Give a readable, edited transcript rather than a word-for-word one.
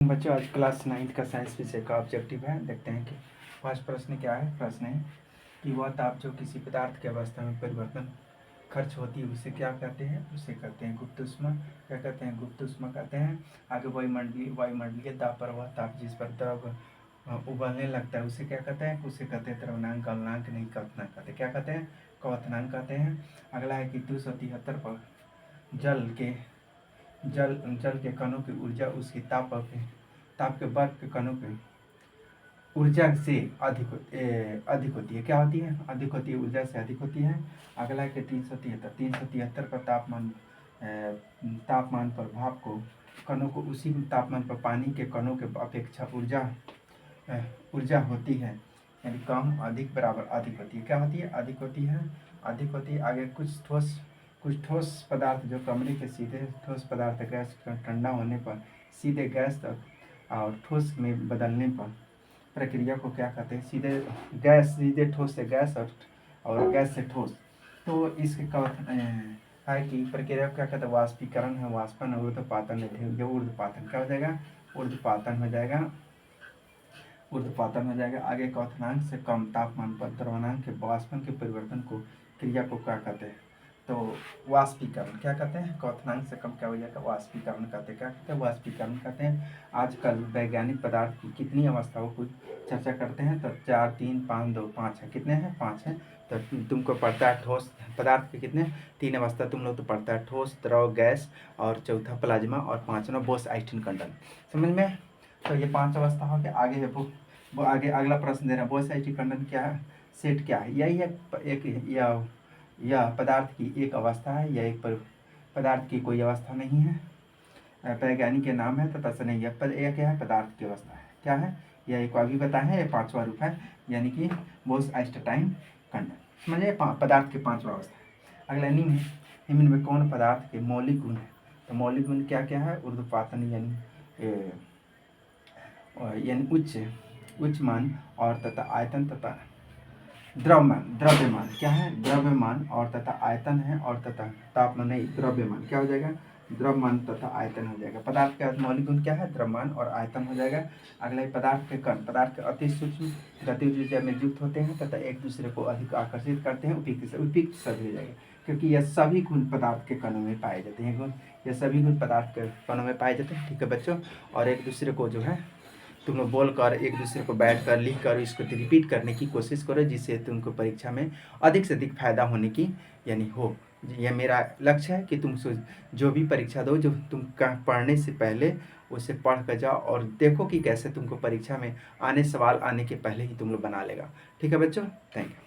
बच्चों आज class 9th का साइंस विषय का ऑब्जेक्टिव है। देखते हैं कि फर्स्ट प्रश्न क्या है। प्रश्न है कि वह ताप जो किसी पदार्थ की अवस्था में परिवर्तन खर्च होती है उसे क्या कहते हैं। उसे कहते हैं गुप्त ऊष्मा। क्या कहते हैं? गुप्त ऊष्मा कहते हैं। आगे वायुमंडलीय दाब पर वह ताप जिस पर द्रव उबलने लगता है उसे क्या कहते हैं? उसे कहते हैं द्रवनांक, गलनांक नहीं, क्वथनांक कहते हैं। क्या कहते हैं? क्वथनांक कहते हैं। अगला है कि 273 पर जल के कणों की ऊर्जा उसकी ताप के बर्फ के कणों की ऊर्जा से अधिक होती है। क्या होती है? अधिक होती है, ऊर्जा से अधिक होती है। अगला है कि 373 पर तापमान पर भाप को कणों को उसी तापमान पर पानी के कणों के अपेक्षा ऊर्जा होती है, यानी कम अधिक बराबर अधिक होती है। क्या होती है? अधिक होती है, अधिक होती है। आगे कुछ ठोस पदार्थ जो कमरे के सीधे ठोस पदार्थ गैस ठंडा होने पर सीधे गैस तक और ठोस में बदलने पर प्रक्रिया को क्या कहते हैं? सीधे ठोस से गैस और गैस से ठोस। तो इसके है कि प्रक्रिया को क्या कहते हैं? वाष्पीकरण है, वाष्पन, ऊर्ध्वपातन है। जो ऊर्ध्वपातन क्या हो जाएगा? ऊर्ध्वपातन हो जाएगा, ऊर्ध्वपातन हो जाएगा। आगे क्वथनांक से कम तापमान पर द्रवनांक के वाष्पन के परिवर्तन को क्रिया को क्या कहते हैं? तो वाष्पीकरण। क्या कहते हैं? क्वथनांक से कम क्या हो जाएगा? वाष्पीकरण कहते हैं। क्या कहते हैं? वाष्पीकरण कहते हैं। आजकल वैज्ञानिक पदार्थ की कितनी अवस्थाओं को चर्चा करते हैं? तो 4, 3, 5, 2, 5 है। कितने हैं? 5 हैं। तो तुमको पढ़ता है ठोस पदार्थ के कितने? 3 अवस्था तुम लोग तो पढ़ता है, ठोस, द्रव, गैस, और चौथा प्लाज्मा, और पांचवा बोस-आइंस्टीन-कंडल। समझ में? तो ये 5 अवस्था हो गया। आगे है वो आगे अगला प्रश्न दे रहा है, बोस-आइंस्टीन-कंडल क्या है? सेट क्या है? यही है एक यह पदार्थ की एक अवस्था है। यह एक पदार्थ की कोई अवस्था नहीं है, वैज्ञानिक के नाम है तथा से नहीं है। यह क्या है? पदार्थ की अवस्था है। क्या है? यह एक अभी बताए हैं, 5वां रूप है, यानी कि बोस-आइंस्टीन-कंडल। समझिए, पदार्थ की 5वां अवस्था है। अगला निम्न में कौन पदार्थ के मौलिक गुण है? तो मौलिक गुण क्या क्या है? ऊर्ध्वपातन यानी उच्च मान और तथा आयतन तथा द्रव्यमान। क्या है? द्रव्यमान और तथा आयतन है, और तथा तापमान नहीं, द्रव्यमान क्या हो जाएगा? द्रव्यमान तथा आयतन हो जाएगा। पदार्थ का मौलिक गुण क्या है? द्रव्यमान और आयतन हो जाएगा। अगला है पदार्थ के कण। पदार्थ के अति सूक्ष्म गतिज ऊर्जा में युक्त होते हैं तथा एक दूसरे को अधिक आकर्षित करते हैं। उपयुक्त सभी हो जाएगा, क्योंकि यह सभी गुण पदार्थ के कणों में पाए जाते हैं। यह सभी गुण पदार्थ के कणों में पाए जाते हैं। ठीक है बच्चों, और एक दूसरे को जो है तुम लोग बोल कर, एक दूसरे को बैठ कर लिख कर इसको रिपीट करने की कोशिश करो, जिससे तुमको परीक्षा में अधिक से अधिक फायदा होने की यानी हो। यह मेरा लक्ष्य है कि तुम जो भी परीक्षा दो, जो तुम पढ़ने से पहले उसे पढ़ कर जाओ और देखो कि कैसे तुमको परीक्षा में सवाल आने के पहले ही तुम लोग बना लेगा। ठीक है बच्चों, थैंक यू।